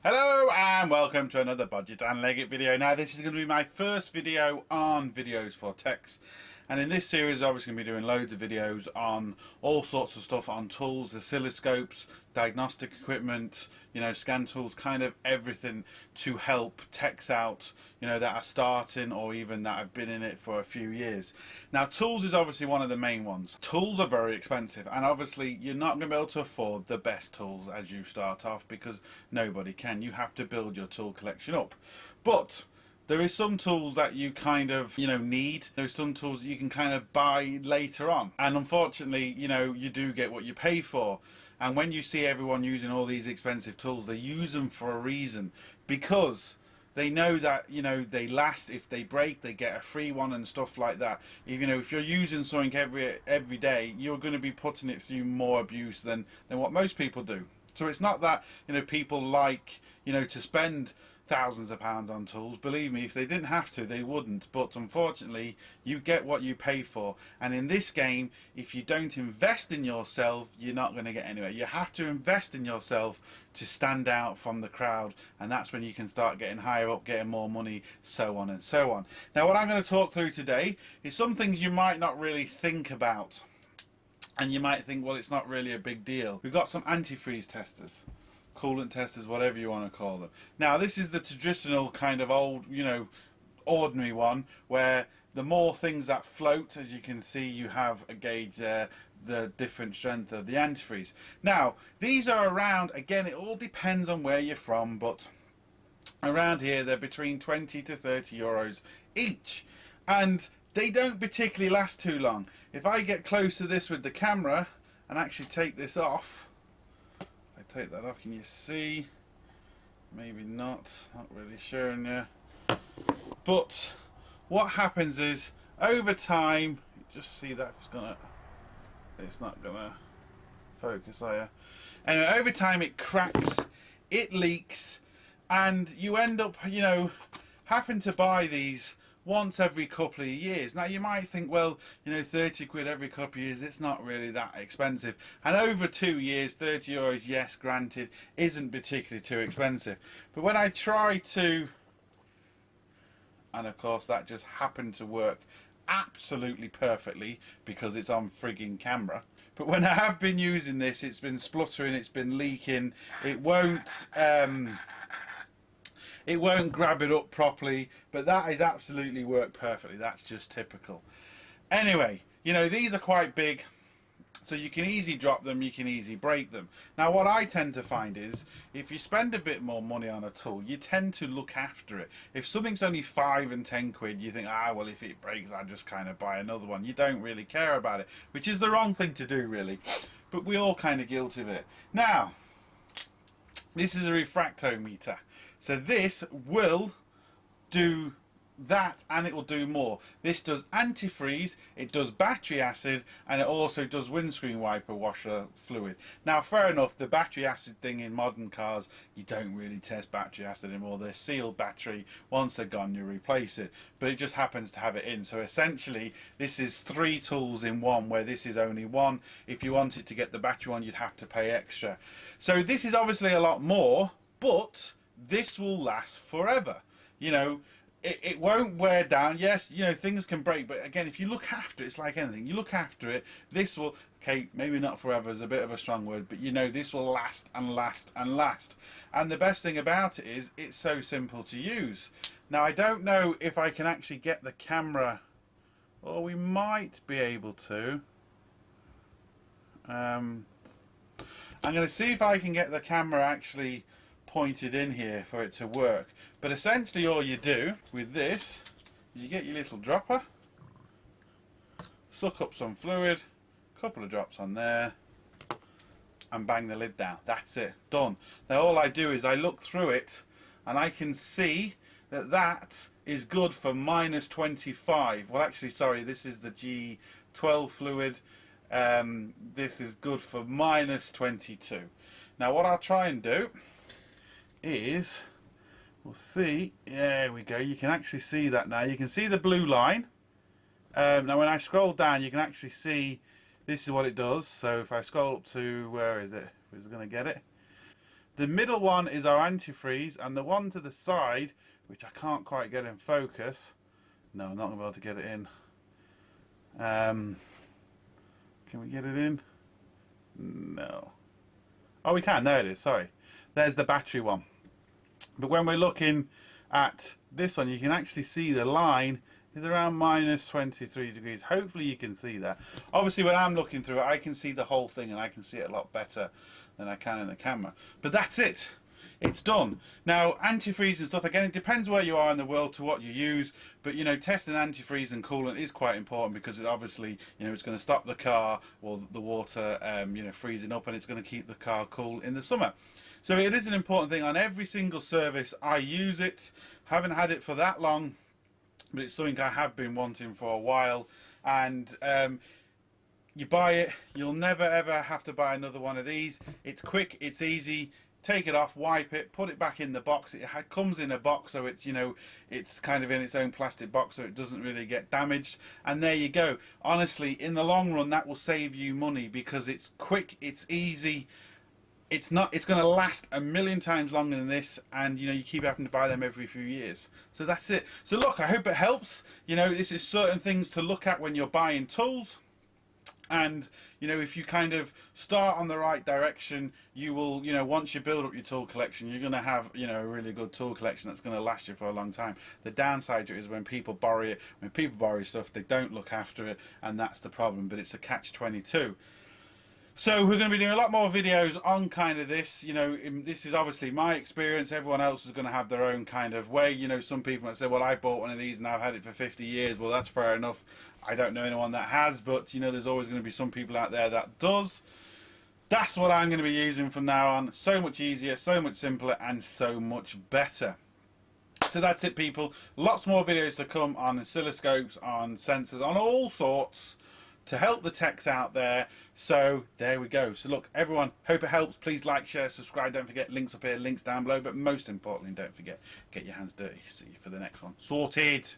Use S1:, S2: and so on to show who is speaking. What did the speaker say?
S1: Hello and welcome to another Bodgit and Leggit video. Now this is going to be my first video on videos for techs, and in this series I'm obviously going to be doing loads of videos on all sorts of stuff on tools, oscilloscopes, diagnostic equipment, scan tools, kind of everything to help techs out, that are starting or even that have been in it for a few years. Now tools is obviously one of the main ones. Tools are very expensive, and obviously you're not going to be able to afford the best tools as you start off, because nobody can. You have to build your tool collection up. But there is some tools that you kind of need. There's some tools that you can kind of buy later on, and unfortunately you do get what you pay for. And when you see everyone using all these expensive tools, they use them for a reason, because they know that they last. If they break, they get a free one and stuff like that. If you're using something every day, you're going to be putting it through more abuse than what most people do. So it's not that people like to spend thousands of pounds on tools. Believe me, if they didn't have to, they wouldn't. But unfortunately, you get what you pay for. And in this game, if you don't invest in yourself, you're not going to get anywhere. You have to invest in yourself to stand out from the crowd, and that's when you can start getting higher up, getting more money, so on and so on. Now what I'm going to talk through today is some things you might not really think about, and you might think, well, it's not really a big deal. We've got some antifreeze testers, coolant testers, whatever you want to call them. Now this is the traditional kind of old, ordinary one, where the more things that float, as you can see, you have a gauge there, the different strength of the antifreeze. Now these are around, again, it all depends on where you're from, but around here they're between 20 to 30 euros each, and they don't particularly last too long. If I get close to this with the camera and actually take this off, I take that off, can you see? Maybe not really showing you. But what happens is, over time, you just see that it's not gonna focus, are you? Anyway, over time it cracks, it leaks, and you end up having to buy these once every couple of years. Now you might think, well, 30 quid every couple of years, it's not really that expensive. And over 2 years, 30 euros, yes, granted, isn't particularly too expensive. But when I try to, and of course that just happened to work absolutely perfectly because it's on frigging camera. But when I have been using this, it's been spluttering, it's been leaking, it won't grab it up properly, but that has absolutely worked perfectly. That's just typical. Anyway, these are quite big, so you can easily drop them, you can easily break them. Now what I tend to find is, if you spend a bit more money on a tool, you tend to look after it. If something's only 5 and 10 quid, you think, well, if it breaks, I'll just kind of buy another one. You don't really care about it, which is the wrong thing to do, really. But we're all kind of guilty of it. Now, this is a refractometer. So this will do that, and it will do more. This does antifreeze, it does battery acid, and it also does windscreen wiper washer fluid. Now fair enough, the battery acid thing in modern cars, you don't really test battery acid anymore. They're sealed battery, once they're gone you replace it, but it just happens to have it in. So essentially this is 3 tools in one, where this is only one. If you wanted to get the battery one, you'd have to pay extra. So this is obviously a lot more, but this will last forever. It won't wear down. Yes, things can break, but again, if you look after it, it's like anything. You look after it, this will, okay, maybe not forever is a bit of a strong word, but this will last and last and last. And the best thing about it is, it's so simple to use. Now I don't know if I can actually get the camera, or we might be able to. I'm going to see if I can get the camera actually pointed in here for it to work. But essentially all you do with this is you get your little dropper, suck up some fluid, a couple of drops on there, and bang the lid down. That's it, done. Now all I do is I look through it and I can see that that is good for -25. Well, actually, sorry, this is the G12 fluid. This is good for -22. Now what I'll try and do is, we'll see, there we go, you can actually see that now. You can see the blue line. Now when I scroll down, you can actually see this is what it does. So if I scroll up to, where is it, who's going to get it, The middle one is our antifreeze, and the one to the side, which I can't quite get in focus. No, I'm not going to be able to get it in. Can we get it in? No. Oh, we can. There it is. Sorry. There's the battery one. But when we're looking at this one, you can actually see the line is around minus 23 degrees. Hopefully you can see that. Obviously when I'm looking through it, I can see the whole thing, and I can see it a lot better than I can in the camera. But that's it. It's done. Now, antifreeze and stuff, again, it depends where you are in the world to what you use, but you know, testing antifreeze and coolant is quite important, because it obviously, you know, it's going to stop the car or the water you know, freezing up, and it's going to keep the car cool in the summer. So it is an important thing. On every single service I use it. Haven't had it for that long, but it's something I have been wanting for a while. And you buy it, you'll never ever have to buy another one of these. It's quick, it's easy. Take it off, wipe it, put it back in the box. It comes in a box, so it's, you know, it's kind of in its own plastic box, so it doesn't really get damaged. And there you go. Honestly, in the long run, that will save you money, because it's quick, it's easy. It's going to last a million times longer than this, and you know, you keep having to buy them every few years. So that's it. So look, I hope it helps. You know, this is certain things to look at when you're buying tools. And you know, if you kind of start on the right direction, you will, you know, once you build up your tool collection, you're going to have, you know, a really good tool collection that's going to last you for a long time. The downside to it is when people borrow it, when people borrow stuff, they don't look after it, and that's the problem. But it's a catch-22. So we're going to be doing a lot more videos on kind of this. You know, this is obviously my experience. Everyone else is going to have their own kind of way. You know, some people might say, well, I bought one of these and I've had it for 50 years. Well, that's fair enough. I don't know anyone that has, but you know, there's always going to be some people out there that does. That's what I'm going to be using from now on. So much easier, so much simpler, and so much better. So that's it, people. Lots more videos to come on oscilloscopes, on sensors, on all sorts, to help the techs out there. So there we go. So look, everyone, hope it helps. Please like, share, subscribe. Don't forget, links up here, links down below. But most importantly, don't forget, get your hands dirty. See you for the next one. Sorted.